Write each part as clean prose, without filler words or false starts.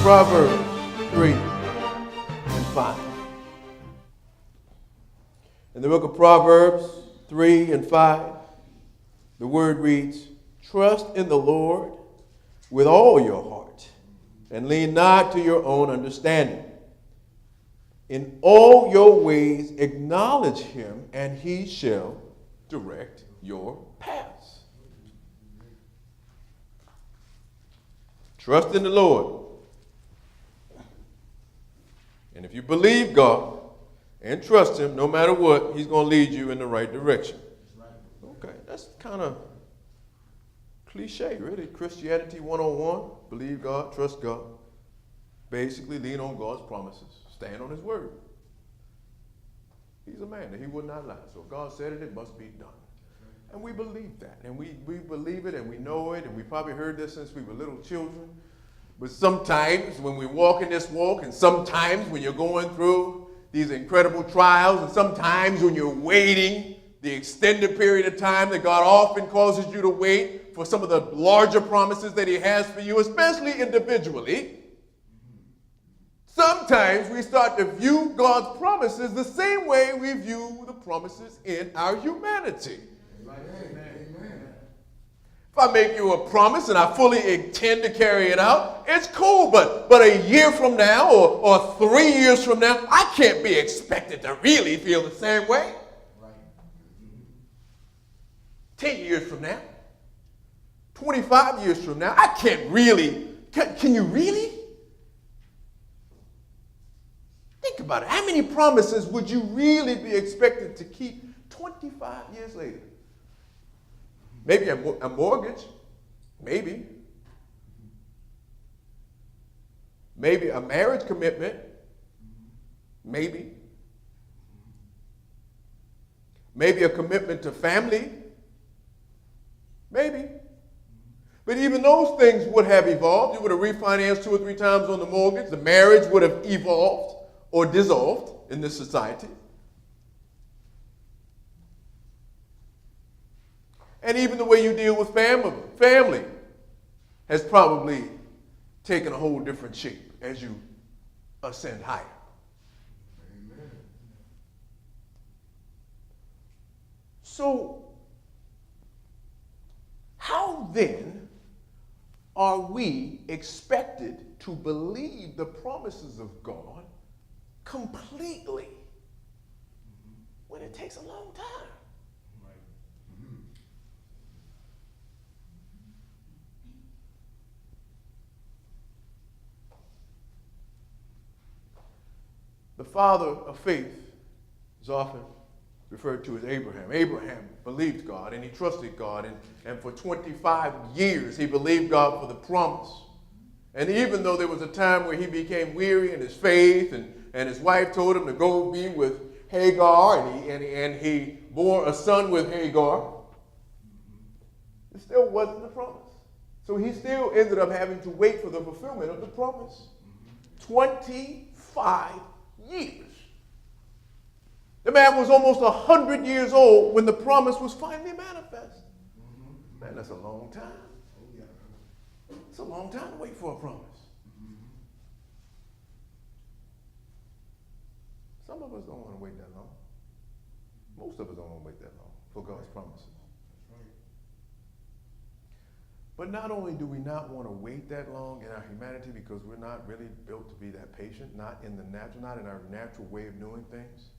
Proverbs 3 and 5. In the book of Proverbs 3 and 5, the word reads, "Trust in the Lord with all your heart, and lean not to your own understanding. In all your ways acknowledge him, and he shall direct your paths." Trust in the Lord. And if you believe God and trust him, no matter what, he's going to lead you in the right direction. Okay, that's kind of cliche, really. Christianity 101. Believe God, trust God. Basically, lean on God's promises. Stand on his word. He's a man that he would not lie. So if God said it, it must be done. And we believe that. And we believe it, and we know it, and we probably heard this since we were little children. But sometimes when we walk in this walk, and sometimes when you're going through these incredible trials, and sometimes when you're waiting the extended period of time that God often causes you to wait for some of the larger promises that he has for you, especially individually, sometimes we start to view God's promises the same way we view the promises in our humanity. Amen. If I make you a promise and I fully intend to carry it out, it's cool. But a year from now or 3 years from now, I can't be expected to really feel the same way. Right. 10 years from now, 25 years from now, I can't really. Can you really? Think about it. How many promises would you really be expected to keep 25 years later? Maybe a mortgage, maybe. Maybe a marriage commitment, maybe. Maybe a commitment to family, maybe. But even those things would have evolved. You would have refinanced 2 or 3 times on the mortgage. The marriage would have evolved or dissolved in this society. And even the way you deal with family has probably taken a whole different shape as you ascend higher. Amen. So, how then are we expected to believe the promises of God completely when it takes a long time? The father of faith is often referred to as Abraham. Abraham believed God and he trusted God. And for 25 years he believed God for the promise. And even though there was a time where he became weary in his faith and his wife told him to go be with Hagar and he bore a son with Hagar, it still wasn't the promise. So he still ended up having to wait for the fulfillment of the promise. 25 years. The man was almost 100 years old when the promise was finally manifest. Man, that's a long time. It's a long time to wait for a promise. Some of us don't want to wait that long. Most of us don't want to wait that long for God's promises. But not only do we not want to wait that long in our humanity because we're not really built to be that patient, not in the natural, not in our natural way of doing things,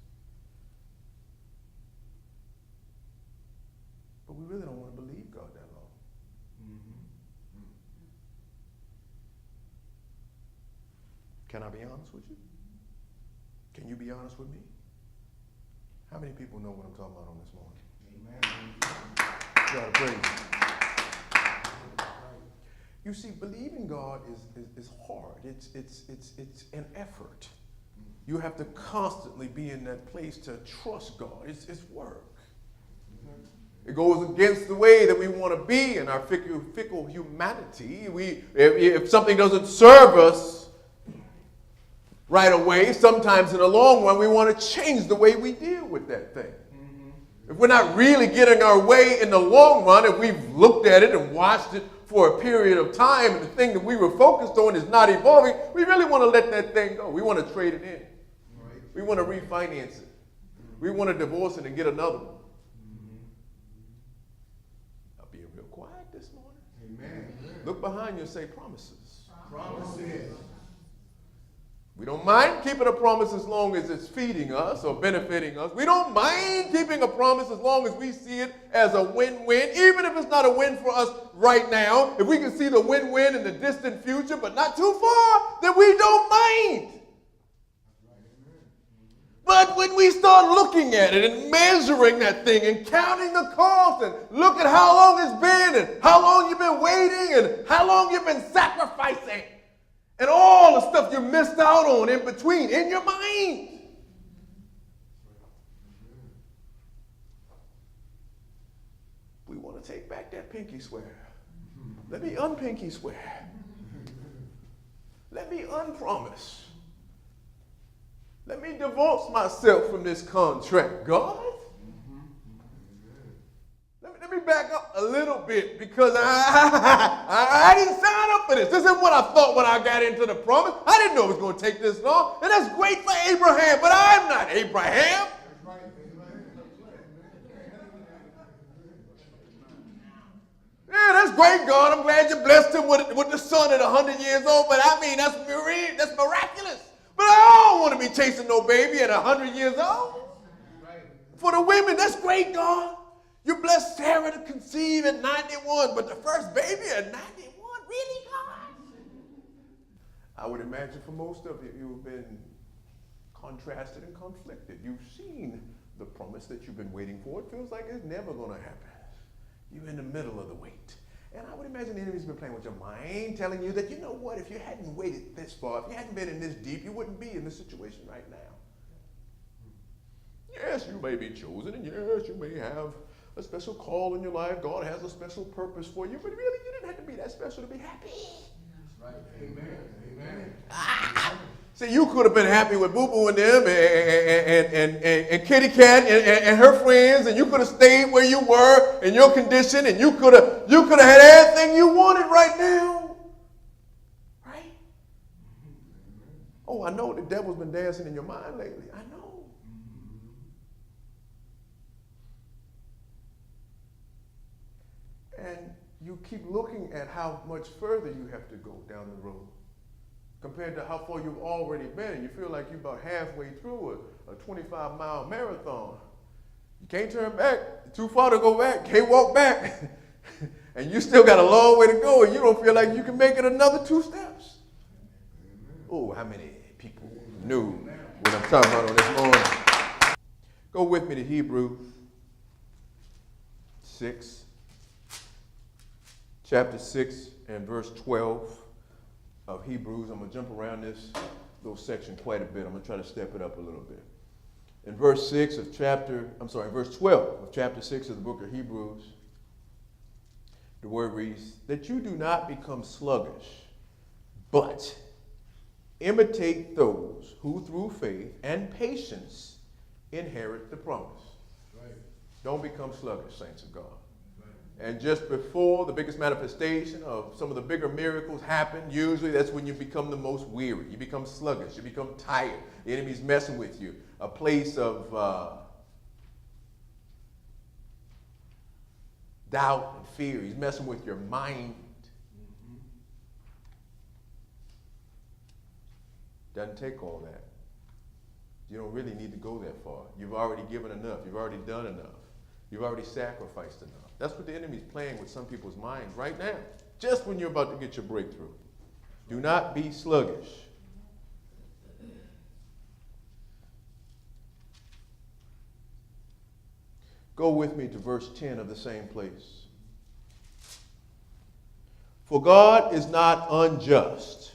but we really don't want to believe God that long. Can I be honest with you? Can you be honest with me? How many people know what I'm talking about on this morning? Amen. God praise. You see, believing God is hard. It's an effort. You have to constantly be in that place to trust God. It's work. It goes against the way that we want to be in our fickle humanity. If something doesn't serve us right away, sometimes in the long run, we want to change the way we deal with that thing. if we're not really getting our way in the long run, if we've looked at it and watched it for a period of time and the thing that we were focused on is not evolving, we really want to let that thing go. We want to trade it in. Right. We want to refinance it. We want to divorce it and get another one. I'll be real quiet this morning. Amen. Look behind you and say promises. Promises. We don't mind keeping a promise as long as it's feeding us or benefiting us. We don't mind keeping a promise as long as we see it as a win-win, even if it's not a win for us right now. If we can see the win-win in the distant future, but not too far, then we don't mind. But when we start looking at it and measuring that thing and counting the cost and look at how long it's been and how long you've been waiting and how long you've been sacrificing, and all the stuff you missed out on in between, in your mind. We want to take back that pinky swear. Let me unpinky swear. Let me unpromise. Let me divorce myself from this contract. God? Let me back up a little bit because I didn't sign up for this. This isn't what I thought when I got into the promise. I didn't know it was going to take this long. And that's great for Abraham, but I'm not Abraham. Yeah, that's great, God. I'm glad you blessed him with the son at 100 years old, but I mean, that's miraculous. But I don't want to be chasing no baby at 100 years old. For the women, that's great, God. You blessed Sarah to conceive at 91, but the first baby at 91? Really, God? I would imagine for most of you, you've been contrasted and conflicted. You've seen the promise that you've been waiting for. It feels like it's never going to happen. You're in the middle of the wait. And I would imagine the enemy's been playing with your mind, telling you that, you know what, if you hadn't waited this far, if you hadn't been in this deep, you wouldn't be in this situation right now. Yes, you may be chosen, and yes, you may have a special call in your life. God has a special purpose for you, but really, you didn't have to be that special to be happy. That's right. Amen. Amen. See, you could have been happy with Boo Boo and them and Kitty Cat and her friends, and you could have stayed where you were in your condition, and you could have had everything you wanted right now. Right? Oh, I know the devil's been dancing in your mind lately. I know. And you keep looking at how much further you have to go down the road compared to how far you've already been. And you feel like you're about halfway through a 25-mile marathon. You can't turn back. Too far to go back. Can't walk back. And you still got a long way to go, and you don't feel like you can make it another 2 steps. Oh, how many people knew what I'm talking about on this morning? Go with me to Hebrews 6. Chapter 6 and verse 12 of Hebrews. I'm going to jump around this little section quite a bit. I'm going to try to step it up a little bit. In verse 12 of chapter 6 of the book of Hebrews, the word reads, that you do not become sluggish, but imitate those who through faith and patience inherit the promise. Right. Don't become sluggish, saints of God. And just before the biggest manifestation of some of the bigger miracles happen, usually that's when you become the most weary. You become sluggish. You become tired. The enemy's messing with you. A place of doubt and fear. He's messing with your mind. Doesn't take all that. You don't really need to go that far. You've already given enough. You've already done enough. You've already sacrificed enough. That's what the enemy's playing with some people's minds right now, just when you're about to get your breakthrough. Do not be sluggish. Go with me to verse 10 of the same place. For God is not unjust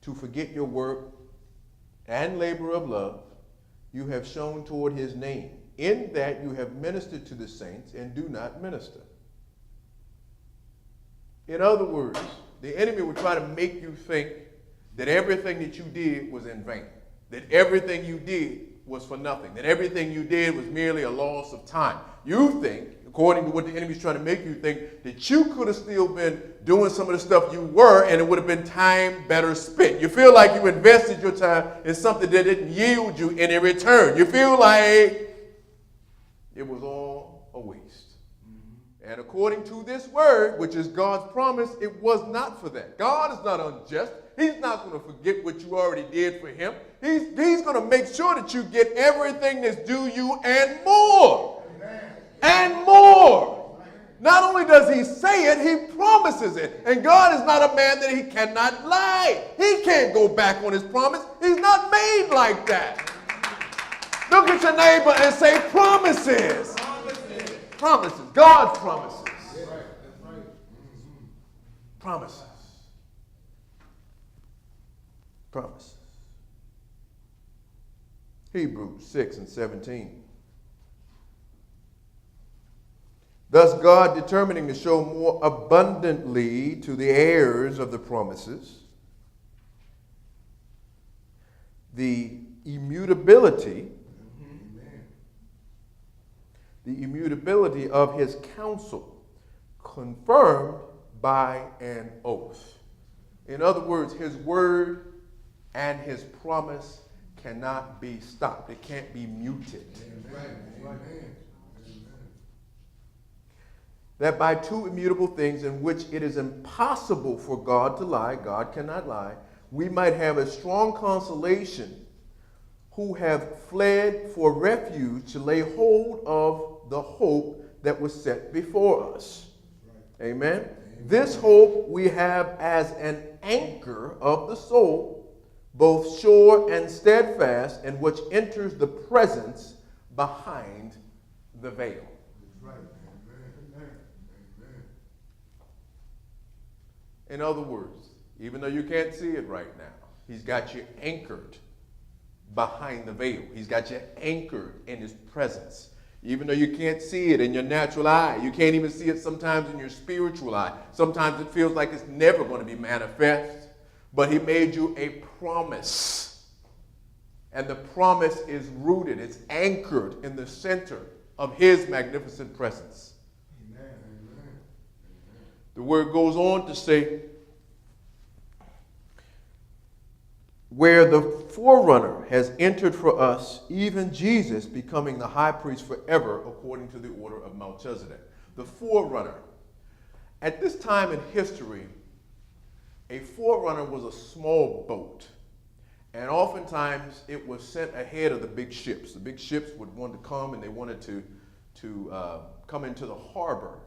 to forget your work and labor of love you have shown toward his name, in that you have ministered to the saints and do not minister. In other words, the enemy will try to make you think that everything that you did was in vain, that everything you did was for nothing, that everything you did was merely a loss of time. You think, according to what the enemy's trying to make you think, that you could have still been doing some of the stuff you were, and it would have been time better spent. You feel like you invested your time in something that didn't yield you any return. You feel like it was all a waste. And according to this word, which is God's promise, it was not for that. God is not unjust. He's not going to forget what you already did for him. He's going to make sure that you get everything that's due you and more. Amen. And more. Not only does he say it, he promises it. And God is not a man that he cannot lie. He can't go back on his promise. He's not made like that. Look at your neighbor and say promises. Promises. God's promises. That's right. That's right. Promises. Promises. Hebrews 6:17. Thus God, determining to show more abundantly to the heirs of the promises the immutability of his counsel, confirmed by an oath. In other words, his word and his promise cannot be stopped. It can't be muted. Amen. That by two immutable things in which it is impossible for God to lie, God cannot lie, we might have a strong consolation who have fled for refuge to lay hold of the hope that was set before us. Right. Amen? Amen. This hope we have as an anchor of the soul, both sure and steadfast, and which enters the presence behind the veil. Right. Amen. Amen. In other words, even though you can't see it right now, he's got you anchored behind the veil. He's got you anchored in his presence. Even though you can't see it in your natural eye, you can't even see it sometimes in your spiritual eye. Sometimes it feels like it's never going to be manifest. But he made you a promise. And the promise is rooted, it's anchored in the center of his magnificent presence. Amen. Amen. The word goes on to say, where the forerunner has entered for us, even Jesus becoming the high priest forever according to the order of Melchizedek. The forerunner. At this time in history, a forerunner was a small boat. And oftentimes it was sent ahead of the big ships. The big ships would want to come, and they wanted to come into the harbor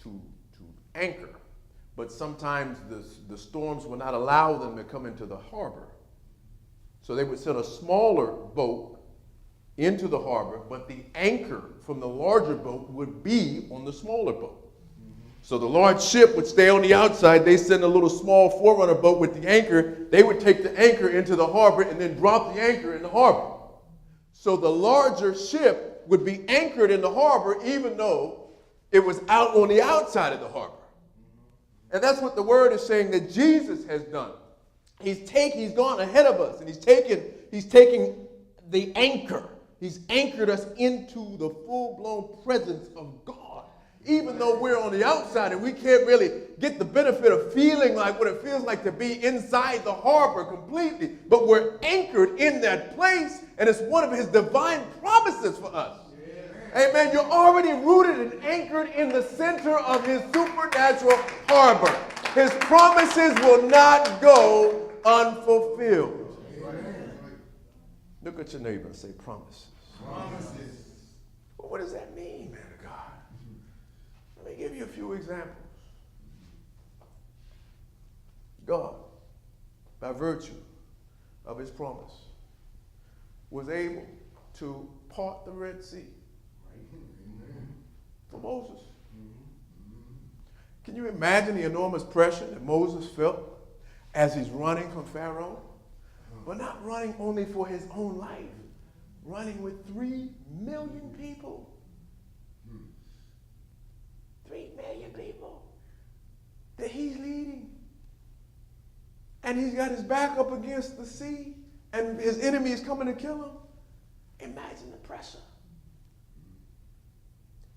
to anchor. But sometimes the storms would not allow them to come into the harbor. So they would send a smaller boat into the harbor, but the anchor from the larger boat would be on the smaller boat. Mm-hmm. So the large ship would stay on the outside. They send a little small forerunner boat with the anchor. They would take the anchor into the harbor and then drop the anchor in the harbor. So the larger ship would be anchored in the harbor even though it was out on the outside of the harbor. And that's what the word is saying that Jesus has done. He's gone ahead of us, and he's taking the anchor. He's anchored us into the full-blown presence of God. Even though we're on the outside and we can't really get the benefit of feeling like what it feels like to be inside the harbor completely, but we're anchored in that place, and it's one of his divine promises for us. Amen. You're already rooted and anchored in the center of his supernatural harbor. His promises will not go unfulfilled. Amen. Look at your neighbor and say promises. Promises. Well, what does that mean, man of God? Let me give you a few examples. God, by virtue of his promise, was able to part the Red Sea for Moses. Can you imagine the enormous pressure that Moses felt as he's running from Pharaoh? But not running only for his own life, running with 3 million people. 3 million people that he's leading. And he's got his back up against the sea, and his enemy is coming to kill him. Imagine the pressure.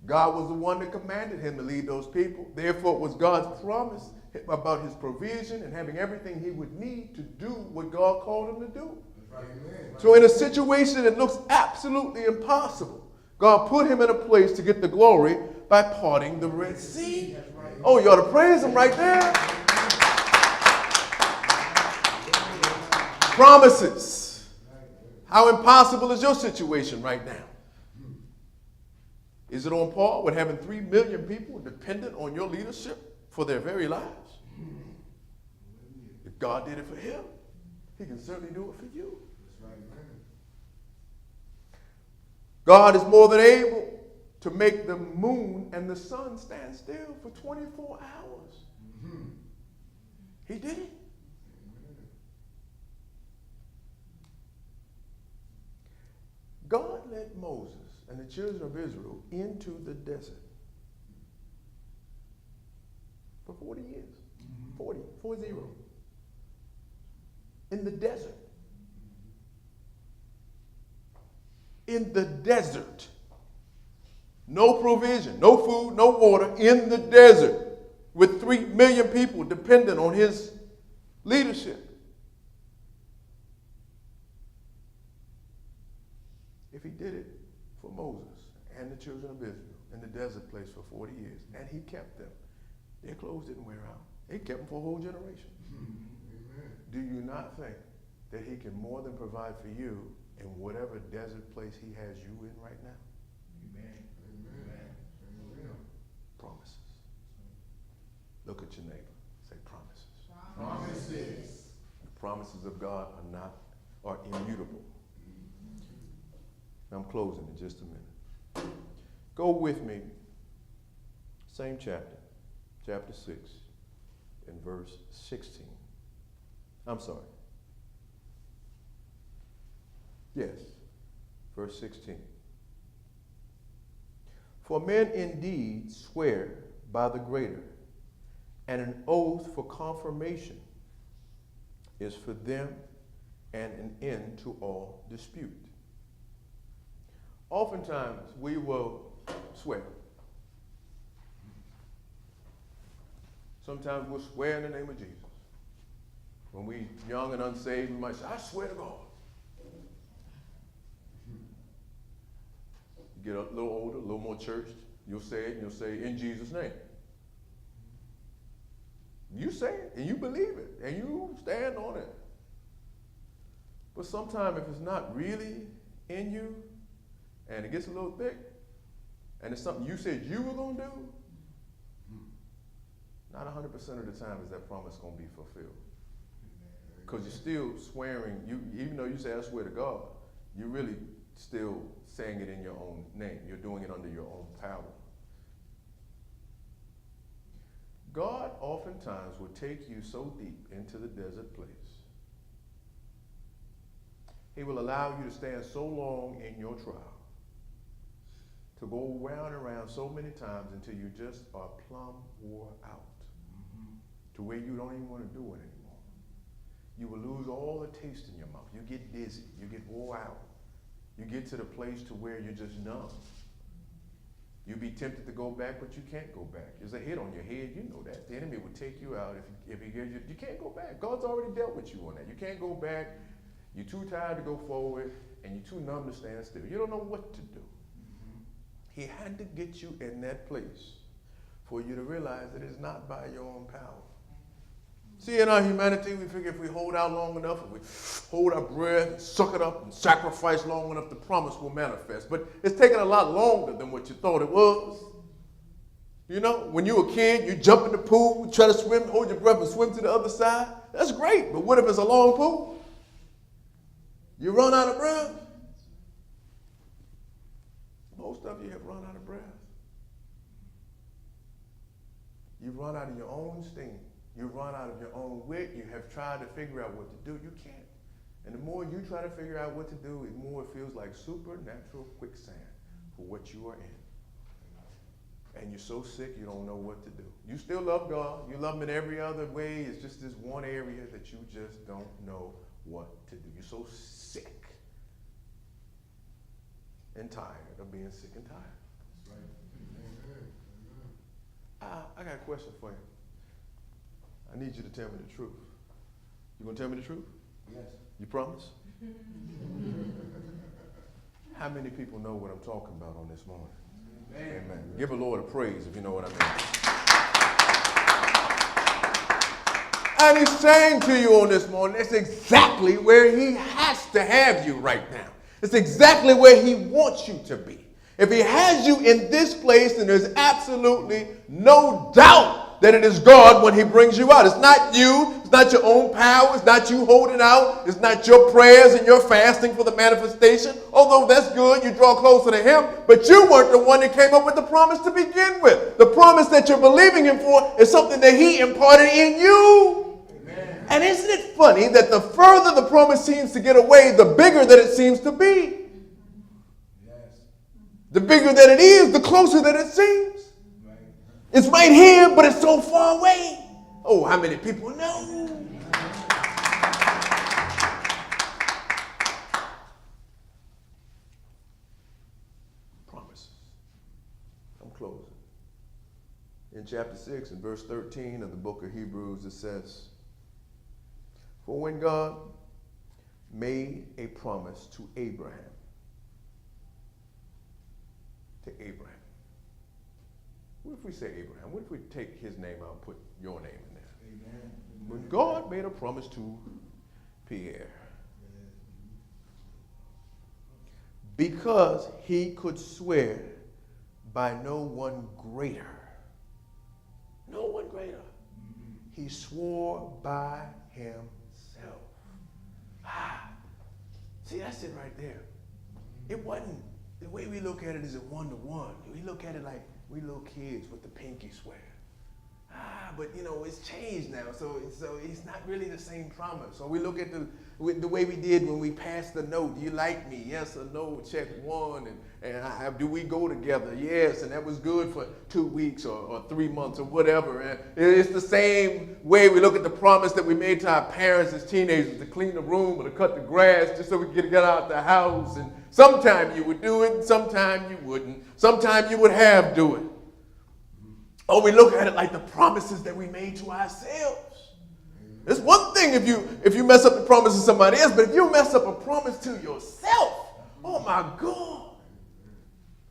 God was the one that commanded him to lead those people. Therefore, it was God's promise about his provision and having everything he would need to do what God called him to do. Amen. So in a situation that looks absolutely impossible, God put him in a place to get the glory by parting the Red Sea. Oh, you ought to praise him right there. Promises. How impossible is your situation right now? Is it on par with having 3 million people dependent on your leadership for their very lives? If God did it for him, he can certainly do it for you. God is more than able to make the moon and the sun stand still for 24 hours. He did it. God led Moses and the children of Israel into the desert for 40 years. 40. In the desert. In the desert. No provision, no food, no water, in the desert with 3 million people dependent on his leadership. If he did it for Moses and the children of Israel in the desert place for 40 years, and he kept them, their clothes didn't wear out. He kept them for a whole generation. Do you not think that he can more than provide for you in whatever desert place he has you in right now? Amen. Amen. Promises. Look at your neighbor. Say promises. Promises. The promises of God are immutable. I'm closing in just a minute. Go with me, same chapter, chapter 6, in verse 16. I'm sorry. Yes, verse 16. For men indeed swear by the greater, and an oath for confirmation is for them and an end to all dispute. Oftentimes, we will swear. Sometimes we'll swear in the name of Jesus. When we're young and unsaved, we might say, I swear to God. You get a little older, a little more churched, you'll say it, and you'll say, in Jesus' name. You say it, and you believe it, and you stand on it. But sometimes if it's not really in you, and it gets a little thick, and it's something you said you were going to do, not 100% of the time is that promise going to be fulfilled. Because you're still swearing, even though you say, I swear to God, you're really still saying it in your own name. You're doing it under your own power. God oftentimes will take you so deep into the desert place. He will allow you to stand so long in your trial, to go round and round so many times until you just are plumb wore out, to where you don't even want to do it anymore. You will lose all the taste in your mouth. You get dizzy. You get wore out. You get to the place to where you're just numb. You'd be tempted to go back, but you can't go back. There's a hit on your head. You know that. The enemy would take you out if he gives you. You can't go back. God's already dealt with you on that. You can't go back. You're too tired to go forward, and you're too numb to stand still. You don't know what to do. He had to get you in that place for you to realize that it's not by your own power. See, in our humanity, we figure if we hold out long enough, if we hold our breath, and suck it up, and sacrifice long enough, the promise will manifest. But it's taken a lot longer than what you thought it was. You know, when you were a kid, you jump in the pool, try to swim, hold your breath, and swim to the other side. That's great, but what if it's a long pool? You run out of breath. Most of you have run out of breath. You've run out of your own steam. You run out of your own wit. You have tried to figure out what to do. You can't. And the more you try to figure out what to do, the more it feels like supernatural quicksand for what you are in. And you're so sick you don't know what to do. You still love God. You love him in every other way. It's just this one area that you just don't know what to do. You're so sick and tired of being sick and tired. I got a question for you. I need you to tell me the truth. You gonna tell me the truth? Yes. You promise? How many people know what I'm talking about on this morning? Amen. Amen. Give the Lord a praise if you know what I mean. And he's saying to you on this morning, that's exactly where he has to have you right now. It's exactly where he wants you to be. If he has you in this place, then there's absolutely no doubt that it is God when he brings you out. It's not you. It's not your own power. It's not you holding out. It's not your prayers and your fasting for the manifestation. Although that's good, you draw closer to him. But you weren't the one that came up with the promise to begin with. The promise that you're believing him for is something that he imparted in you. Amen. And isn't it funny that the further the promise seems to get away, the bigger that it seems to be? The bigger that it is, the closer that it seems. Right. It's right here, but it's so far away. Oh, how many people know? Promises. I'm closing. In chapter 6 and verse 13 of the book of Hebrews, it says, "For when God made a promise to Abraham, What if we say Abraham? What if we take his name out and put your name in there? Amen. When God made a promise to Pierre, because he could swear by no one greater, he swore by himself. See, that's it right there. It wasn't. The way we look at it is a one-to-one. We look at it like we little kids with the pinky swear. But it's changed now, so it's not really the same promise. So we look at the way we did when we passed the note. Do you like me? Yes or no? Check one. And do we go together? Yes. And that was good for 2 weeks or 3 months or whatever. And it's the same way we look at the promise that we made to our parents as teenagers to clean the room or to cut the grass just so we could get out the house. And sometime you would do it, and sometime you wouldn't. Sometime you would have do it. Or we look at it like the promises that we made to ourselves. It's one thing if you mess up the promise to somebody else, but if you mess up a promise to yourself, oh my God.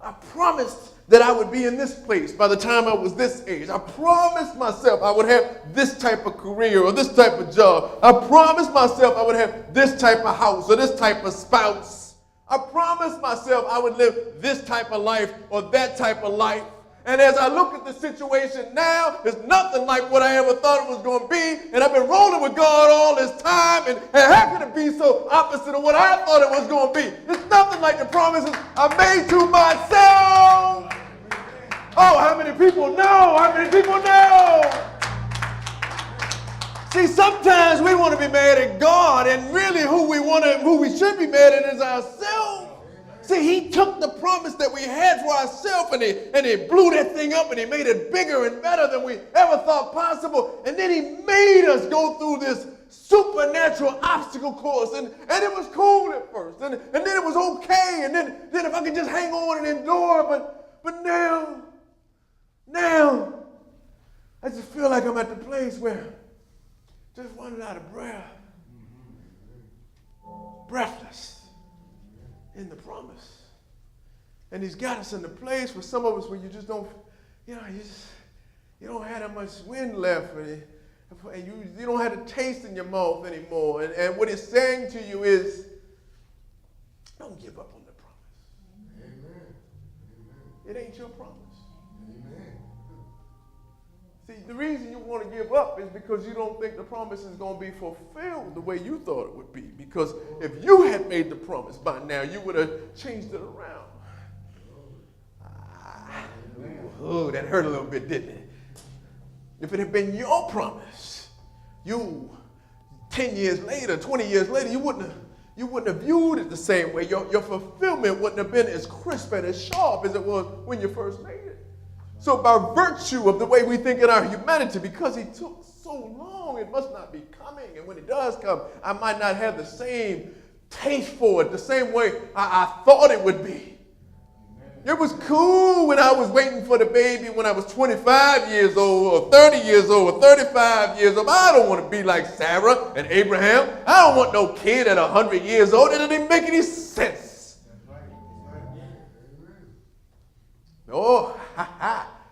I promised that I would be in this place by the time I was this age. I promised myself I would have this type of career or this type of job. I promised myself I would have this type of house or this type of spouse. I promised myself I would live this type of life or that type of life. And as I look at the situation now, it's nothing like what I ever thought it was going to be. And I've been rolling with God all this time. And how can it be so opposite of what I thought it was going to be? It's nothing like the promises I made to myself. Oh, how many people know? How many people know? See, sometimes we want to be mad at God, and really who we should be mad at is ourselves. See, he took the promise that we had for ourselves and he blew that thing up and he made it bigger and better than we ever thought possible. And then he made us go through this supernatural obstacle course. And it was cool at first. And then it was okay. And then if I could just hang on and endure. But now, I just feel like I'm at the place where just running out of breath. Breathless. In the promise. And he's got us in the place for some of us where you just don't, you don't have that much wind left, and you don't have the taste in your mouth anymore. And what he's saying to you is, don't give up on the promise. Amen. It ain't your promise. Amen. See, the reason you want to give up is because you don't think the promise is going to be fulfilled the way you thought it would be. Because if you had made the promise by now, you would have changed it around. Oh, that hurt a little bit, didn't it? If it had been your promise, 10 years later, 20 years later, you wouldn't have viewed it the same way. Your fulfillment wouldn't have been as crisp and as sharp as it was when you first made it. So by virtue of the way we think in our humanity, because he took so long, it must not be coming. And when it does come, I might not have the same taste for it, the same way I thought it would be. It was cool when I was waiting for the baby when I was 25 years old or 30 years old or 35 years old. I don't want to be like Sarah and Abraham. I don't want no kid at 100 years old. It doesn't make any sense. Oh,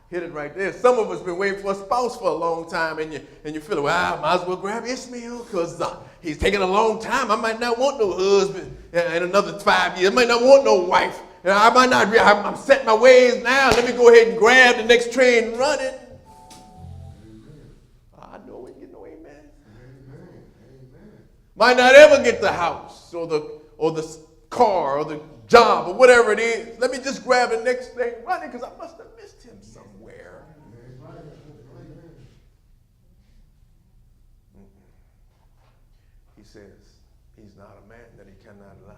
hit it right there. Some of us been waiting for a spouse for a long time, and you feel, well, I might as well grab Ishmael because he's taking a long time. I might not want no husband in another 5 years. I might not want no wife. I might not be, I'm setting my ways now. Let me go ahead and grab the next train running. I know we get no amen. Might not ever get the house or the car or the job or whatever it is. Let me just grab the next thing running because I must have missed him somewhere. He says he's not a man that he cannot lie.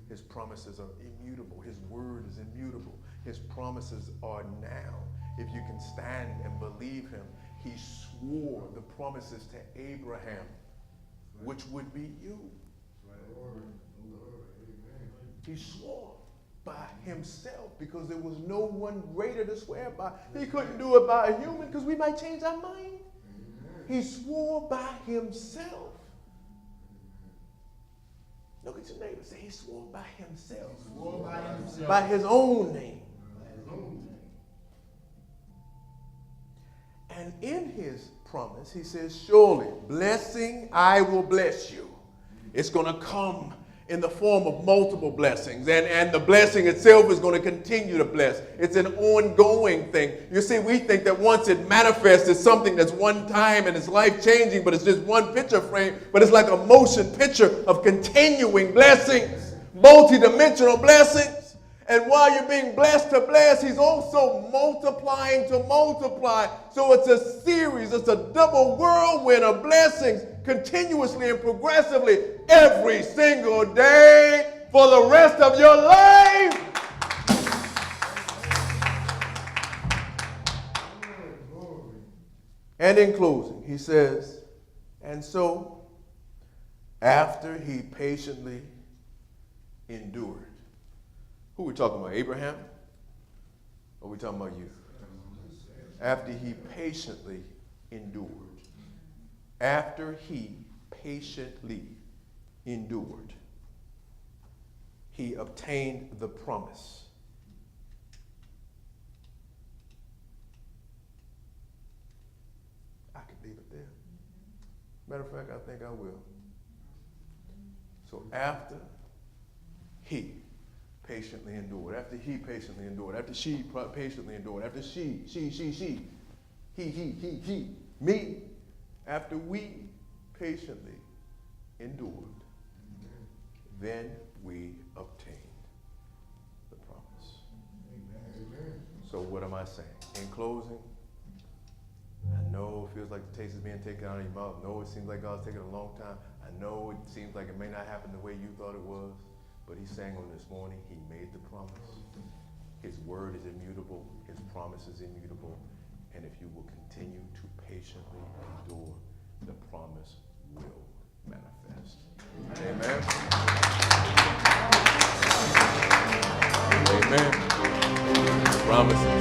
His promises are immutable. His word is immutable. His promises are now. If you can stand and believe him, he swore the promises to Abraham, which would be you. He swore by himself because there was no one greater to swear by. He couldn't do it by a human because we might change our mind. He swore by himself. Look at your neighbor. Say he swore by himself. By his own name. And in his promise, he says, surely, blessing, I will bless you. It's going to come in the form of multiple blessings. And the blessing itself is going to continue to bless. It's an ongoing thing. You see, we think that once it manifests, it's something that's one time and it's life-changing, but it's just one picture frame. But it's like a motion picture of continuing blessings, multi-dimensional blessings. And while you're being blessed to bless, he's also multiplying to multiply. So it's a series, it's a double whirlwind of blessings continuously and progressively every single day for the rest of your life. And in closing, he says, and so after he patiently endured. Who are we talking about, Abraham? Or are we talking about you? After he patiently endured. After he patiently endured, he obtained the promise. I could leave it there. Matter of fact, I think I will. So after he patiently endured, after he patiently endured, after she patiently endured, after she, he, me, after we patiently endured, then we obtained the promise. Amen. So what am I saying? In closing, I know it feels like the taste is being taken out of your mouth. I know it seems like God's taking a long time. I know it seems like it may not happen the way you thought it was. But he's saying on this morning, he made the promise. His word is immutable. His promise is immutable. And if you will continue to patiently endure, the promise will manifest. Amen. Amen. Promise.